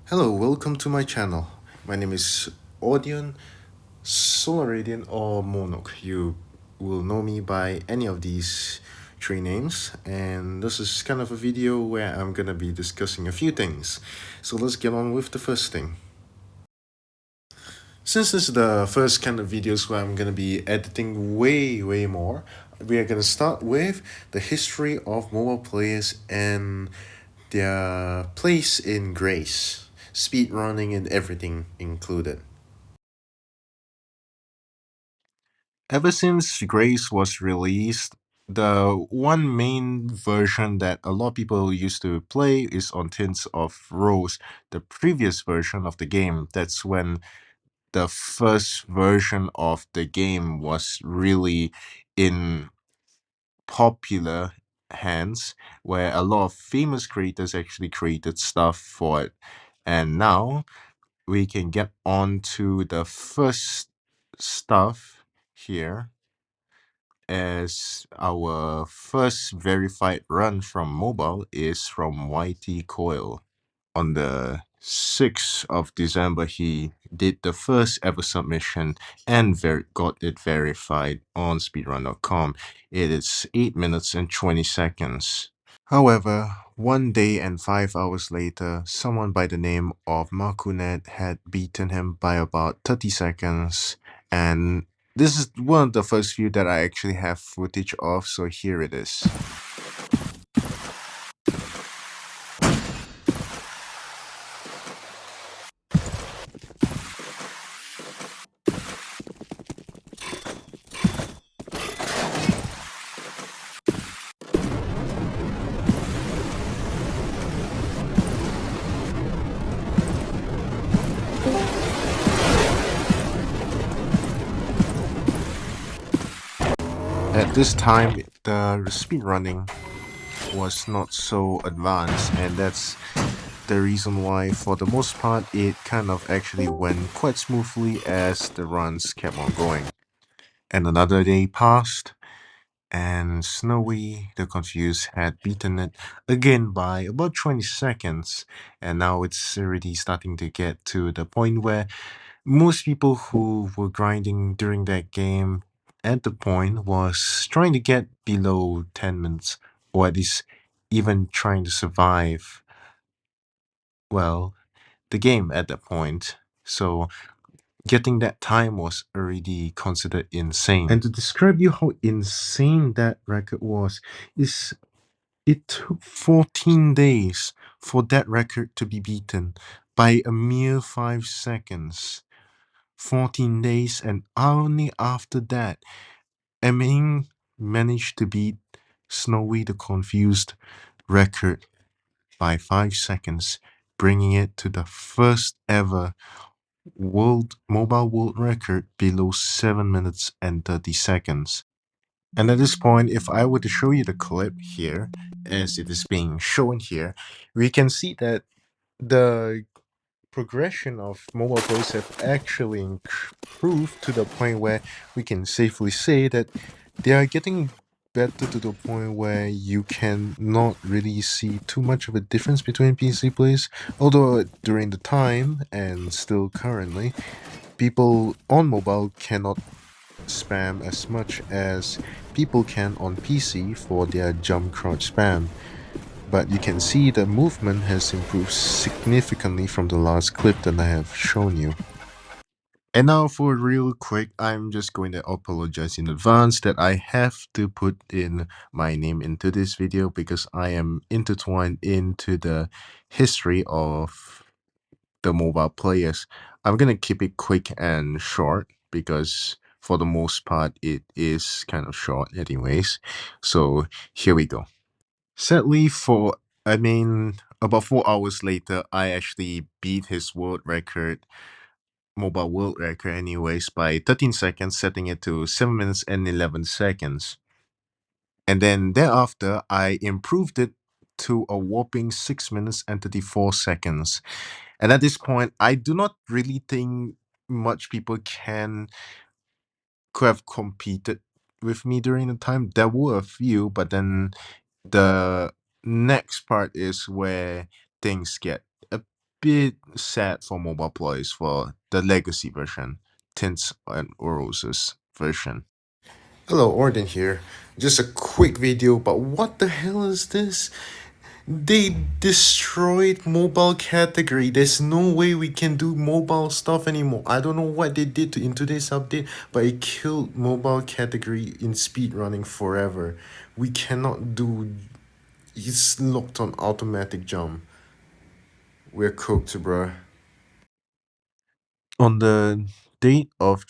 Hello, welcome to my channel. My name is Audion, Solaradian, or Monok. You will know me by any of these three names, and this is kind of a video where I'm gonna be discussing a few things. So let's get on with the first thing. Since this is the first kind of videos where I'm gonna be editing way more, we are gonna start with the history of mobile players and their place in Grace, speedrunning and everything included. Ever since Grace was released, the one main version that a lot of people used to play is on Tints of Rose, the previous version of the game. That's when the first version of the game was really in popular hands, where a lot of famous creators actually created stuff for it. And now we can get on to the first stuff here as our first verified run from mobile is from YT Coil. On the 6th of December, he did the first ever submission and got it verified on speedrun.com. It is 8 minutes and 20 seconds. However, 1 day and 5 hours later, someone by the name of Makunet had beaten him by about 30 seconds, and this is one of the first few that I actually have footage of, so here it is. At this time, the speedrunning was not so advanced, and that's the reason why, for the most part, it kind of actually went quite smoothly as the runs kept on going. And another day passed, and Snowy the Confused had beaten it again by about 20 seconds, and now it's already starting to get to the point where most people who were grinding during that game at the point was trying to get below 10 minutes, or at least even trying to survive, well, the game at that point. So getting that time was already considered insane. And to describe you how insane that record was, is it took 14 days for that record to be beaten by a mere 5 seconds. 14 days, and only after that, Emming managed to beat Snowy the Confused record by 5 seconds, bringing it to the first ever mobile world record below 7 minutes and 30 seconds. And at this point, if I were to show you the clip here, as it is being shown here, we can see that the progression of mobile phones have actually improved to the point where we can safely say that they are getting better to the point where you can not really see too much of a difference between PC players. Although during the time and still currently, people on mobile cannot spam as much as people can on PC for their jump crouch spam. But you can see the movement has improved significantly from the last clip that I have shown you. And now for real quick, I'm just going to apologize in advance that I have to put in my name into this video because I am intertwined into the history of the mobile players. I'm gonna keep it quick and short because for the most part it is kind of short anyways. So here we go. Sadly, about 4 hours later, I actually beat his world record, mobile world record, anyways, by 13 seconds, setting it to 7 minutes and 11 seconds. And then thereafter, I improved it to a whopping 6 minutes and 34 seconds. And at this point, I do not really think much people could have competed with me during the time. There were a few, but then the next part is where things get a bit sad for mobile players for the legacy version, Tints and Uros's version. Hello, Orden here. Just a quick video, but what the hell is this? They destroyed mobile category. There's no way we can do mobile stuff anymore. I don't know what they did in today's update, but it killed mobile category in speedrunning forever. We cannot do. It's locked on automatic jump. We're cooked, bruh. On the date of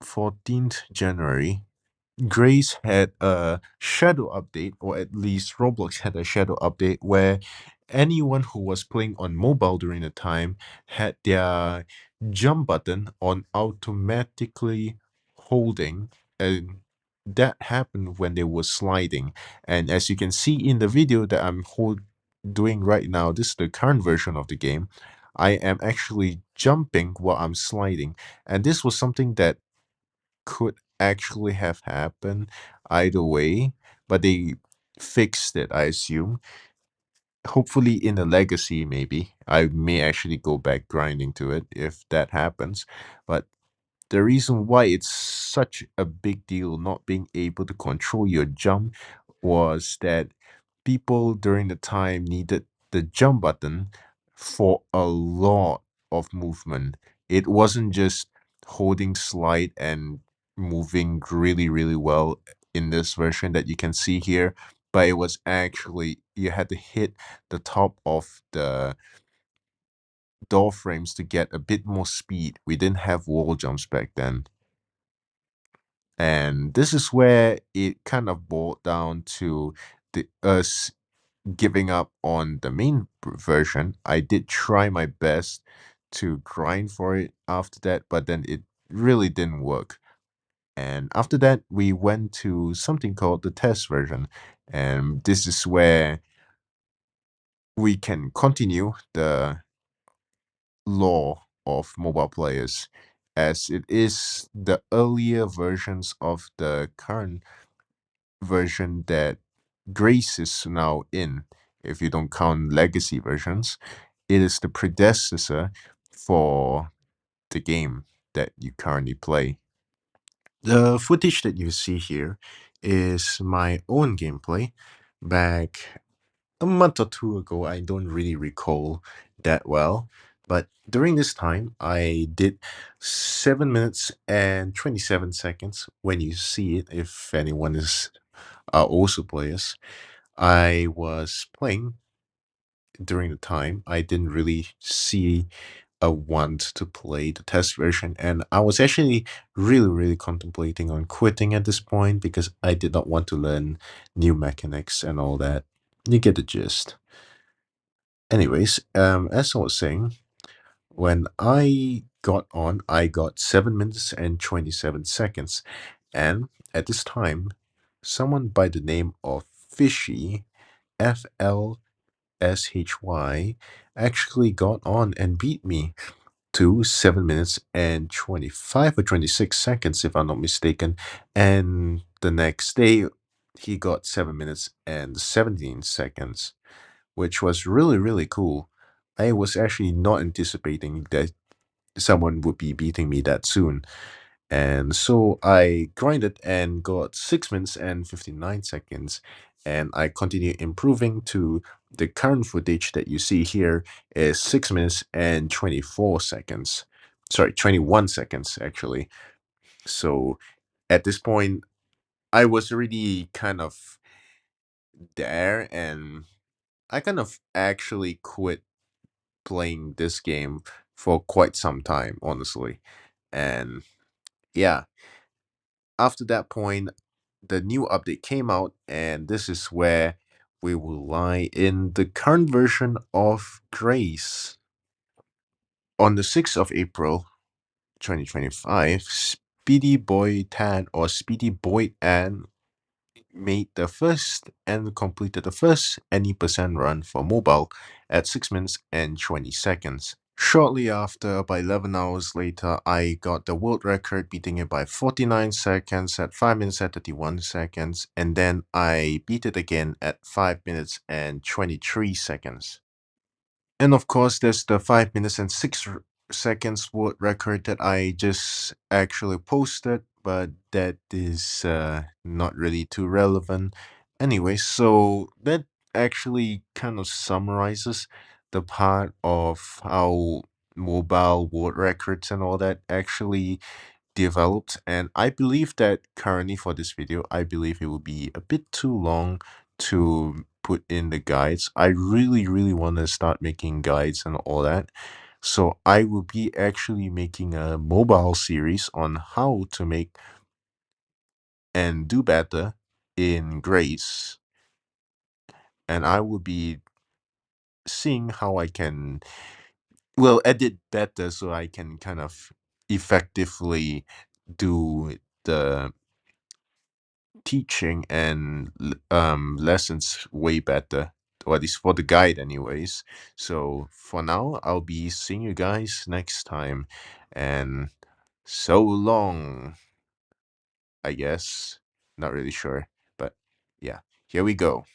14th January, Grace had a shadow update, or at least Roblox had a shadow update where anyone who was playing on mobile during the time had their jump button on automatically holding, and that happened when they were sliding. And as you can see in the video that doing right now, this is the current version of the game. I am actually jumping while I'm sliding, and this was something that could actually have happened either way, but they fixed it, I assume. Hopefully, in the legacy, maybe I may actually go back grinding to it if that happens. But the reason why it's such a big deal not being able to control your jump was that people during the time needed the jump button for a lot of movement. It wasn't just holding slide and moving really, really well in this version that you can see here, but it was actually you had to hit the top of the door frames to get a bit more speed. We didn't have wall jumps back then. And this is where it kind of boiled down to the us giving up on the main version. I did try my best to grind for it after that, but then it really didn't work. And after that, we went to something called the test version. And this is where we can continue the law of mobile players, as it is the earlier versions of the current version that Grace is now in. If you don't count legacy versions, it is the predecessor for the game that you currently play. The footage that you see here is my own gameplay back a month or two ago. I don't really recall that well, but during this time, I did 7 minutes and 27 seconds. When you see it, if anyone is also players, I was playing during the time. I didn't really see a want to play the test version, and I was actually really, really contemplating on quitting at this point because I did not want to learn new mechanics and all that. You get the gist. Anyways, as I was saying, when I got on, I got 7 minutes and 27 seconds. And at this time, someone by the name of Fishy, FLSHY, actually got on and beat me to 7 minutes and 25 or 26 seconds, if I'm not mistaken. And the next day, he got 7 minutes and 17 seconds, which was really, really cool. I was actually not anticipating that someone would be beating me that soon. And so I grinded and got 6 minutes and 59 seconds. And I continued improving to the current footage that you see here is 6 minutes and 24 seconds. Sorry, 21 seconds actually. So at this point, I was already kind of there, and I kind of actually quit playing this game for quite some time, honestly. And yeah, after that point, the new update came out, and this is where we will lie in the current version of Grace. On the 6th of April 2025, Speedy Boy Tan or Speedy Boy An made the first and completed the first any percent run for mobile at 6 minutes and 20 seconds. Shortly after, about 11 hours later, I got the world record, beating it by 49 seconds at 5 minutes and 31 seconds, and then I beat it again at 5 minutes and 23 seconds. And of course, there's the 5 minutes and seconds word record that I just actually posted, but that is not really too relevant. Anyway, so that actually kind of summarizes the part of how mobile word records and all that actually developed. And I believe that currently for this video, I believe it will be a bit too long to put in the guides. I really, really want to start making guides and all that. So I will be actually making a mobile series on how to make and do better in grades. And I will be seeing how I can, well, edit better so I can kind of effectively do the teaching and lessons way better, or at least for the guide anyways. So for now, I'll be seeing you guys next time, and so long, I guess. Not really sure, but yeah, here we go.